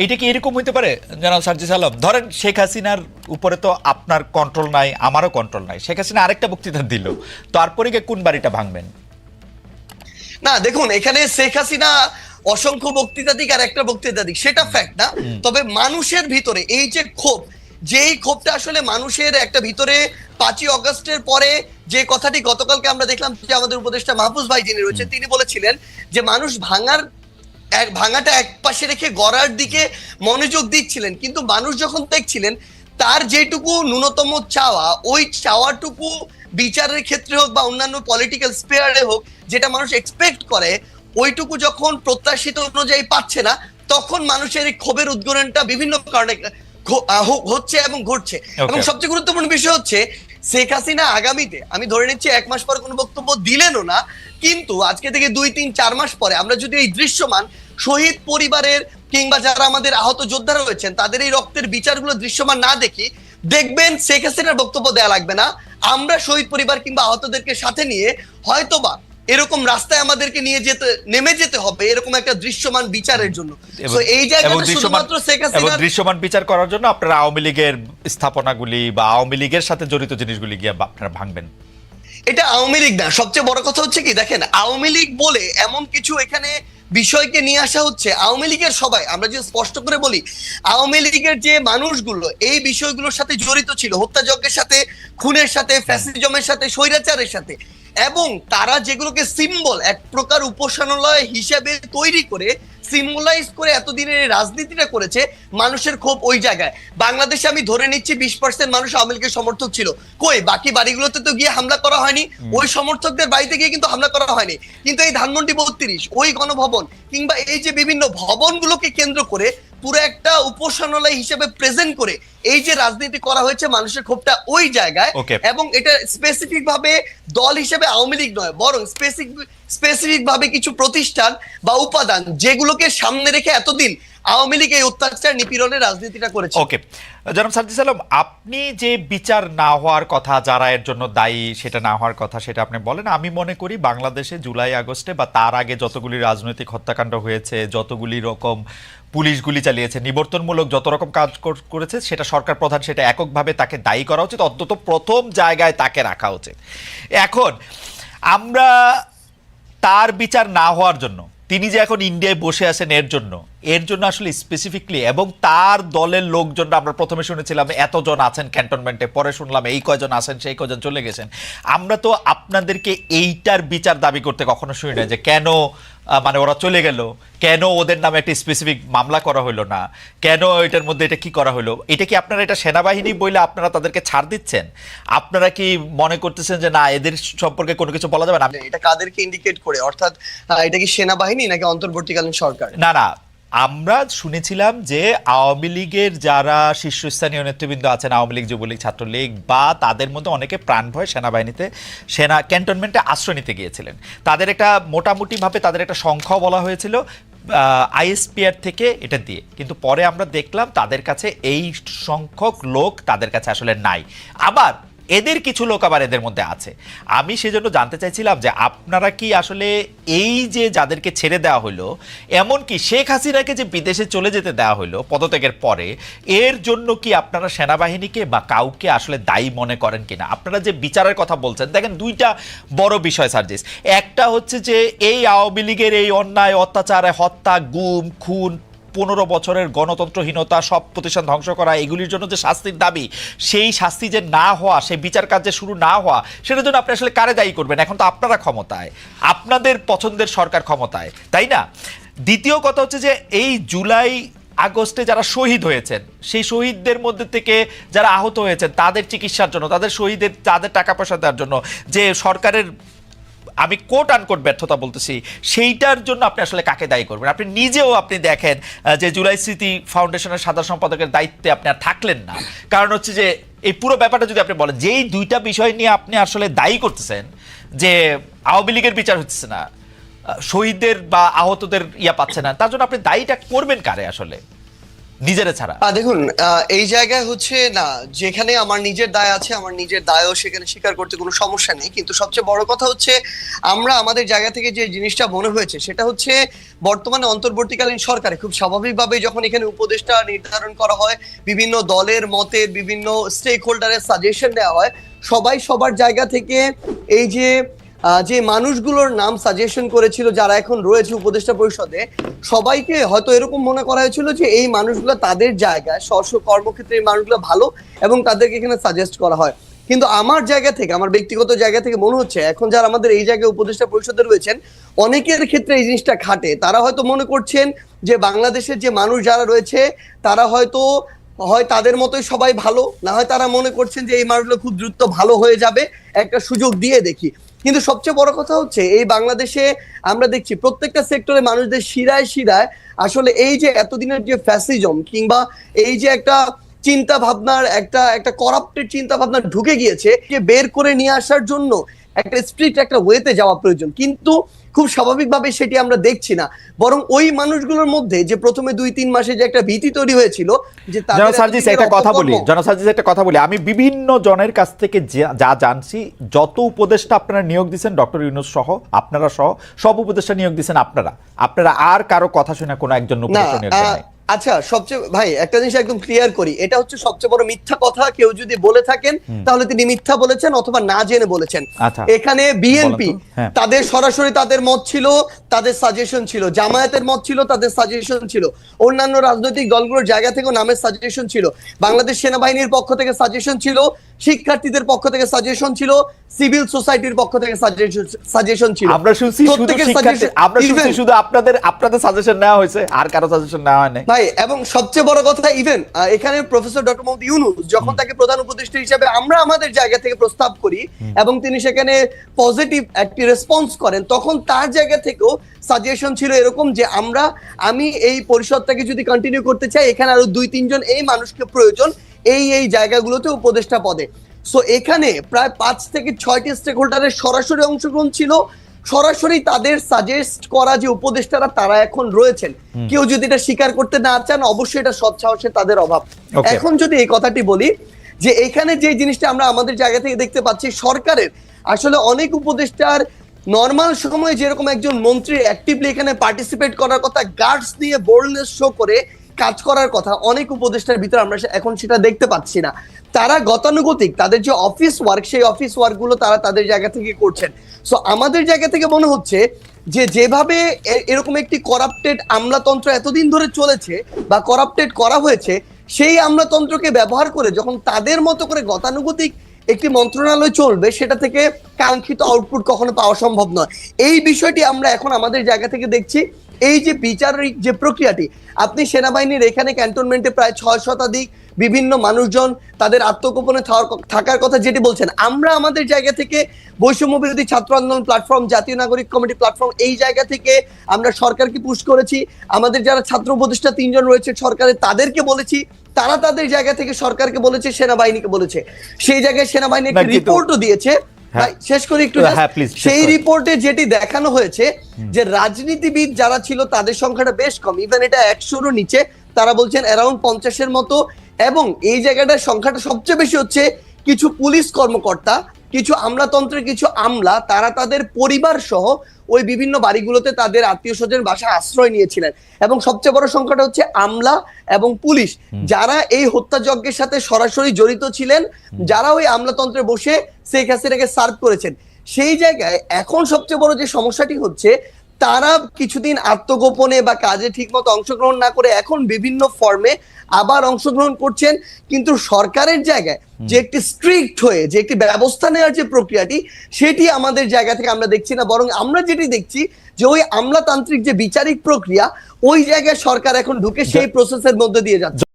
এইটা কি এরকম হইতে পারে জনাব সার্জিস আলম? ধরেন শেখ হাসিনার উপরে তো আপনার কন্ট্রোল নাই, আমারও কন্ট্রোল নাই, শেখ হাসিনা আরেকটা বক্তৃতা দিল, তারপরে গিয়ে কোন বাড়িটা ভাঙবেন? না দেখুন, এখানে শেখ হাসিনা অসংখ্য বক্তৃতা দিক আর একটা বক্তৃতা দিক সেটা ফ্যাক্ট না, তবে মানুষের ভিতরে এই যে ক্ষোভ, যেই ক্ষোভটা আসলে মানুষের একটা ভিতরে 5ই অগস্টের পরে যে কথাটি গতকালকে আমরা দেখলাম যে আমাদের উপদেষ্টা মাহফুজ ভাই যিনি রয়েছেন তিনি বলেছিলেন যে মানুষ ভাঙাটা এক পাশে রেখে গড়ার দিকে মনোযোগ দিচ্ছিলেন, কিন্তু মানুষ যখন দেখছিলেন তার যেটুকু ন্যূনতম চাওয়া, ওই চাওয়াটুকু বিচারের ক্ষেত্রে হোক বা অন্যান্য পলিটিক্যাল স্পেয়ারে হোক যেটা মানুষ এক্সপেক্ট করে, ওইটুকু যখন প্রত্যাশিত অনুযায়ী পাচ্ছে না, তখন মানুষের এই ক্ষোভের উদ্গরণটা বিভিন্ন কারণে হচ্ছে এবং ঘটছে। এবং সবচেয়ে গুরুত্বপূর্ণ বিষয় হচ্ছে শেখ হাসিনা আগামীতে, আমি ধরে নিচ্ছি 1 মাস পরে কোনো বক্তব্য দিলেনও না, কিন্তু আজকে থেকে 2, 3, 4 মাস পরে আমরা যদি এই দৃশ্যমান শহীদ পরিবারের কিংবা যারা আমাদের আহত যোদ্ধারা রয়েছেন তাদের এই রক্তের বিচারগুলো দৃশ্যমান না দেখি, দেখবেন শেখ হাসিনার বক্তব্য দেয়া লাগবে না, আমরা শহীদ পরিবার কিংবা আহতদেরকে সাথে নিয়ে হয়তোবা এরকম রাস্তায় আমাদেরকে নিয়ে নেমে যেতে হবে এরকম একটা দৃশ্যমান বিচারের জন্য। তো এই জায়গাটা শুধুমাত্র শেখ হাসিনা দৃশ্যমান বিচার করার জন্য আপনারা আওয়ামী লীগের স্থাপনাগুলি বা আওয়ামী লীগের সাথে জড়িত জিনিসগুলি গিয়ে আপনারা ভাঙবেন। এটা আওয়ামী লীগ না, সবচেয়ে বড় কথা হচ্ছে কি দেখেন, আওয়ামী লীগ বলে এমন কিছু এখানে বিষয়কে নিয়ে আসা হচ্ছে, আওয়ামী লীগের সবাই, আমরা যে স্পষ্ট করে বলি আওয়ামী লীগের যে মানুষগুলো এই বিষয়গুলোর সাথে জড়িত ছিল, হত্যাযজ্ঞের সাথে, খুনের সাথে, ফ্যাসিজমের সাথে, স্বৈরাচারের সাথে, এবং তারা যেগুলোকে সিম্বল এক প্রকার উপাসনালয় হিসেবে তৈরি করে সিম্বলাইজ করে এতদিনের রাজনীতিটা করেছে, মানুষের ক্ষোভ ওই জায়গায়। বাংলাদেশে আমি ধরে নিচ্ছি 20% মানুষ আওয়ামী লীগের সমর্থক ছিল, কই বাকি বাড়িগুলোতে তো গিয়ে হামলা করা হয়নি, ওই সমর্থকদের বাড়িতে গিয়ে কিন্তু হামলা করা হয়নি, কিন্তু এই ধানমন্ডি 32 ওই গণভবন কিংবা এই যে বিভিন্ন ভবনগুলোকে কেন্দ্র করে পুরো একটা উপাসনালয় হিসেবে প্রেজেন্ট করে এই যে রাজনীতি করা হয়েছে, মানুষের ক্ষোভটা ওই জায়গায়। এবং এটা স্পেসিফিক ভাবে দল হিসেবে আওয়ামী লীগ নয়, বরং স্পেসিফিক ভাবে কিছু প্রতিষ্ঠান বা উপাদান যেগুলোকে সামনে রেখে এতদিন আওয়ামী লীগ এই অত্যাচার নিপীড়নের রাজনীতিটা করেছে। ওকে জনাব সার্জিস আলম, আপনি যে বিচার না হওয়ার কথা, যারা এর জন্য দায়ী সেটা না হওয়ার কথা সেটা আপনি বলেন। আমি মনে করি বাংলাদেশে জুলাই আগস্টে বা তার আগে যতগুলি রাজনৈতিক হত্যাকাণ্ড হয়েছে, যতগুলি রকম পুলিশ গুলি চালিয়েছে, নিবর্তনমূলক যত রকম কাজ করেছে, সেটা সরকার প্রধান, সেটা এককভাবে তাকে দায়ী করা উচিত, অন্তত প্রথম জায়গায় তাকে রাখা উচিত। এখন আমরা তার বিচার না হওয়ার জন্য, তিনি যে এখন ইন্ডিয়ায় বসে আছেন এর জন্য আসলে স্পেসিফিকলি, এবং তার দলের লোকজন, আমরা প্রথমে শুনেছিলাম এতজন আছেন ক্যান্টনমেন্টে, পরে শুনলাম এই কয়জন আছেন, সেই কয়জন চলে গেছেন। আমরা তো আপনাদেরকে এইটার বিচার দাবি করতে কখনো শুনি না, যে কেন মানে ওরা চলে গেল, কেন ওদের নামে একটা স্পেসিফিক মামলা করা হলো না, কেন এটার মধ্যে এটা কি করা হলো। এটা কি আপনারা এটা সেনাবাহিনী বলে আপনারা তাদেরকে ছাড় দিচ্ছেন? আপনারা কি মনে করতেছেন যে না, এদের সম্পর্কে কোনো কিছু বলা যাবে না? এটা কাদেরকে ইন্ডিকেট করে, অর্থাৎ এটা কি সেনাবাহিনী নাকি অন্তর্বর্তীকালীন সরকার? না না, আমরা শুনেছিলাম যে আওয়ামী লীগের যারা শীর্ষস্থানীয় নেতৃবৃন্দ আছেন, আওয়ামী লীগ, যুবলীগ, ছাত্রলীগ, বা তাদের মধ্যে অনেকে প্রাণ ভয় সেনাবাহিনীতে ক্যান্টনমেন্টে আশ্রয় নিতে গিয়েছিলেন। তাদের একটা মোটামুটিভাবে তাদের একটা সংখ্যাও বলা হয়েছিল আইএসপিআর থেকে এটা দিয়ে, কিন্তু পরে আমরা দেখলাম তাদের কাছে এই সংখ্যক লোক তাদের কাছে আসলে নাই। আবার এদের কিছু লোক আবার এদের মধ্যে আছে। আমি সেজন্য জানতে চাইছিলাম যে আপনারা কি আসলে এই যে যাদেরকে ছেড়ে দেওয়া হলো, এমনকি শেখ হাসিনাকে যে বিদেশে চলে যেতে দেওয়া হলো পদত্যাগের পরে, এর জন্য কি আপনারা সেনাবাহিনীকে বা কাউকে আসলে দায়ী মনে করেন কিনা? আপনারা যে বিচারের কথা বলছেন, দেখেন দুইটা বড় বিষয় সার্জিস। একটা হচ্ছে যে এই আওয়ামী লীগের এই অন্যায়, অত্যাচার, হত্যা, গুম, খুন, 15 বছরের গণতন্ত্রহীনতা, সব প্রতিষ্ঠান ধ্বংস করা, এগুলির জন্য যে শাস্তির দাবি, সেই শাস্তি যে না হওয়া, সেই বিচার কাজ যে শুরু না হওয়া, সেটার জন্য আপনি আসলে কারে দায়ী করবেন? এখন তো আপনারা ক্ষমতায়, আপনাদের পছন্দের সরকার ক্ষমতায়, তাই না? দ্বিতীয় কথা হচ্ছে যে এই জুলাই আগস্টে যারা শহীদ হয়েছেন, সেই শহীদদের মধ্যে থেকে যারা আহত হয়েছেন, তাদের চিকিৎসার জন্য, তাদের টাকা পয়সা দেওয়ার জন্য যে সরকারের, আমি কোট আনকোট ব্যর্থতা বলতেছি, সেইটার জন্য আপনি আসলে কাকে দায়ী করবেন? আপনি নিজেও আপনি দেখেন যে জুলাই স্মৃতি ফাউন্ডেশনের সাধারণ সম্পাদকের দায়িত্বে আপনি আর থাকলেন না। কারণ হচ্ছে যে এই পুরো ব্যাপারটা যদি আপনি বলেন, যেই দুইটা বিষয় নিয়ে আপনি আসলে দায়ী করতেছেন যে আওয়ামী লীগের বিচার হচ্ছে না, শহীদদের বা আহতদের পাচ্ছে না, তার জন্য আপনি দায়ীটা করবেন কারে আসলে? নিজেরা ছাড়া? দেখুন, এই জায়গায় হচ্ছে না, যেখানে আমার নিজের দায় আছে, আমার নিজের দায়ও সেখানে স্বীকার করতে কোনো সমস্যা নেই, কিন্তু সবচেয়ে বড় কথা হচ্ছে আমরা আমাদের জায়গা থেকে যে জিনিসটা মনে হয়েছে সেটা হচ্ছে বর্তমানে অন্তর্বর্তীকালীন সরকারে খুব স্বাভাবিকভাবে যখন এখানে উপদেষ্টা নির্ধারণ করা হয়, বিভিন্ন দলের মতের বিভিন্ন স্টেক হোল্ডারের সাজেশন দেওয়া হয়, সবাই সবার জায়গা থেকে এই যে মানুষগুলোর নাম সাজেশন করেছিল যারা এখন রয়েছে উপদেষ্টা পরিষদে, সবাইকে হয়তো এরকম মনে করা হয়েছিল যে এই মানুষগুলো তাদের জায়গায় স্ব কর্মক্ষেত্রে এই মানুষগুলো ভালো এবং তাদেরকে এখানে সাজেস্ট করা হয়। কিন্তু আমার জায়গা থেকে, আমার ব্যক্তিগত জায়গা থেকে মনে হচ্ছে এখন যারা আমাদের এই জায়গায় উপদেষ্টা পরিষদে রয়েছেন, অনেকের ক্ষেত্রে এই জিনিসটা খাটে। তারা হয়তো মনে করছেন যে বাংলাদেশের যে মানুষ যারা রয়েছে তারা হয়তো হয় তাদের মতোই সবাই ভালো, না হয় তারা মনে করছেন যে এই মানুষগুলো খুব দ্রুত ভালো হয়ে যাবে, একটা সুযোগ দিয়ে দেখি। কিন্তু সবচেয়ে বড় কথা হচ্ছে এই বাংলাদেশে আমরা দেখছি প্রত্যেকটা সেক্টরে মানুষদের শিরায় শিরায় আসলে এই যে এতদিনের যে ফ্যাসিজম কিংবা এই যে একটা চিন্তা ভাবনার একটা করাপ্টেড চিন্তা ভাবনা ঢুকে গিয়েছে, যে বের করে নিয়ে আসার জন্য একটা স্ট্রিক্ট একটা ওয়েতে যাওয়া প্রয়োজন, কিন্তু খুব স্বাভাবিকভাবে সেটি আমরা দেখছি না। বরং ওই মানুষগুলোর মধ্যে যে প্রথমে 2-3 মাসে যে একটা ভীতি তৈরি হয়েছিল যে একটা কথা বলি, আমি বিভিন্ন জনের কাছ থেকে যা জানছি, যত উপদেষ্টা আপনারা নিয়োগ দিচ্ছেন ডক্টর ইউনূস সহ, আপনারা সহ সব উপদেষ্টা নিয়োগ দিচ্ছেন আপনারা আর কারো কথা শুনে কোনো একজন উপদেষ্টা নিয়োগ দেন নাই। আচ্ছা, সবচেয়ে ভাই একটা জিনিস একদম ক্লিয়ার করি, এটা হচ্ছে সবচেয়ে বড় মিথ্যা কথা। কেউ যদি বলে থাকেন তাহলে তিনি মিথ্যা বলেছেন অথবা না জেনে বলেছেন। এখানে বিএনপি তাদের সরাসরি তাদের মত ছিল, তাদের সাজেশন ছিল, জামায়াতের মত ছিল, তাদের সাজেশন ছিল, অন্যান্য রাজনৈতিক দলগুলোর জায়গা থেকেও নামের সাজেশন ছিল, বাংলাদেশ সেনাবাহিনীর পক্ষ থেকে সাজেশন ছিল, শিক্ষার্থীদের পক্ষ থেকে সাজেশন ছিল, সিভিল সোসাইটির পক্ষ থেকে সাজেশন ছিল। আমরা শুনছি শুধু আপনাদের সাজেশন নেওয়া হয়েছে, আর কারো সাজেশন নেওয়া হয় না ভাই। এবং সবচেয়ে বড় কথা, ইভেন এখানে প্রফেসর ডক্টর মোহাম্মদ ইউনূস যখন তাকে প্রধান উপদেষ্টা হিসেবে আমরা আমাদের জায়গা থেকে প্রস্তাব করি এবং তিনি সেখানে পজিটিভ একটি রেসপন্স করেন, তখন তার জায়গা থেকেও সাজেশন ছিল এরকম যে আমি এই পরিষদটাকে যদি কন্টিনিউ করতে চাই, এখানে আরো 2-3 জন এই মানুষকে প্রয়োজন এই জায়গাগুলোতে উপদেষ্টা পদে। সো এখানে প্রায় 5 থেকে 6টি স্টেক হোল্ডারের সরাসরি অংশগ্রহণ ছিল, সরাসরি তাদের সাজেস্ট করা যে উপদেষ্টারা তারা এখন রয়েছেন। কেউ যদি এটা স্বীকার করতে না চান, অবশ্যই এটা সৎ সাহসের তাদের অভাব। এখন যদি এই কথাটি বলি যে এখানে যে জিনিসটা আমরা আমাদের জায়গা থেকে দেখতে পাচ্ছি, সরকারের আসলে অনেক উপদেষ্টার নর্মাল সময়ে যেরকম একজন মন্ত্রী অ্যাক্টিভলি এখানে পার্টিসিপেট করার কথা, গার্ডস দিয়ে বোল্ডনেস শো করে কাজ করার কথা, অনেক উপদেষ্টার ভিতরে আমরা এখন সেটা দেখতে পাচ্ছি না। তারা গতানুগতিক তাদের যে অফিস ওয়ার্ক, সেই অফিস ওয়ার্ক গুলো তারা তাদের জায়গা থেকে করছেন। সো আমাদের জায়গা থেকে মনে হচ্ছে যে যেভাবে এরকম একটি করাপ্টেড আমলাতন্ত্র এতদিন ধরে চলেছে বা করাপ্টেড করা হয়েছে, সেই আমলাতন্ত্রকে ব্যবহার করে যখন তাদের মতো করে গতানুগতিক একটি মন্ত্রণালয় চলবে, সেটা থেকে কাঙ্ক্ষিত আউটপুট কখনো পাওয়া সম্ভব নয়। এই বিষয়টি আমরা এখন আমাদের জায়গা থেকে দেখছি। এই যে বিচারিক যে প্রক্রিয়াটি, আপনি সেনাবাহিনীর এখানে ক্যান্টনমেন্টে প্রায় 6 শতাধিক বিভিন্ন মানুষজন তাদের আত্মগোপনে থাকার কথা যেটি বলছেন, আমরা আমাদের জায়গা থেকে বৈষম্য বিরোধী ছাত্র আন্দোলন প্ল্যাটফর্ম, জাতীয় নাগরিক কমিটি প্ল্যাটফর্ম, এই জায়গা থেকে আমরা সরকারকে পুশ করেছি। আমাদের যারা ছাত্র উপদেষ্টা 3 জন রয়েছে সরকারে, তাদেরকে বলেছি, তারা তাদের জায়গা থেকে সরকারকে বলেছে, সেনাবাহিনীকে বলেছে। সেই জায়গায় সেনাবাহিনী একটা রিপোর্টও দিয়েছে। শেষ করে একটু, সেই রিপোর্টে যেটি দেখানো হয়েছে যে রাজনীতিবিদ যারা ছিল তাদের সংখ্যাটা বেশ কম, ইভেন এটা 100-রও নিচে, তারা বলছেন অ্যারাউন্ড 50-এর মতো। এবং এই জায়গাটার সংখ্যাটা সবচেয়ে বেশি হচ্ছে কিছু পুলিশ কর্মকর্তা, কিছু আমলাতন্ত্রের কিছু আমলা, তারা তাদের পরিবার সহ ওই বিভিন্ন বাড়িগুলোতে তাদের আত্মীয় স্বজন বাসায় আশ্রয় নিয়েছিলেন। এবং সবচেয়ে বড় সংখ্যাটা হচ্ছে আমলা এবং পুলিশ, যারা এই হত্যাযজ্ঞের সাথে সরাসরি জড়িত ছিলেন, যারা ওই আমলাতন্ত্রে বসে শেখ হাসিনাকে সার্ভ করেছেন। সেই জায়গায় এখন সবচেয়ে বড় যে সমস্যাটি হচ্ছে, তারা কিছুদিন আত্মগোপনে বা কাজে ঠিকমতো অংশগ্রহণ না করে এখন বিভিন্ন ফর্মে আবার অংশগ্রহণ করছেন, কিন্তু সরকারের জায়গায় যে একটি স্ট্রিক্ট হয়ে যে একটি ব্যবস্থা নেওয়ার যে প্রক্রিয়াটি, সেটি আমাদের জায়গা থেকে আমরা দেখছি না। বরং আমরা যেটি দেখছি যে ওই আমলাতান্ত্রিক যে বিচারিক প্রক্রিয়া, ওই জায়গায় সরকার এখন ঢুকে সেই প্রসেসের মধ্যে দিয়ে যাচ্ছে।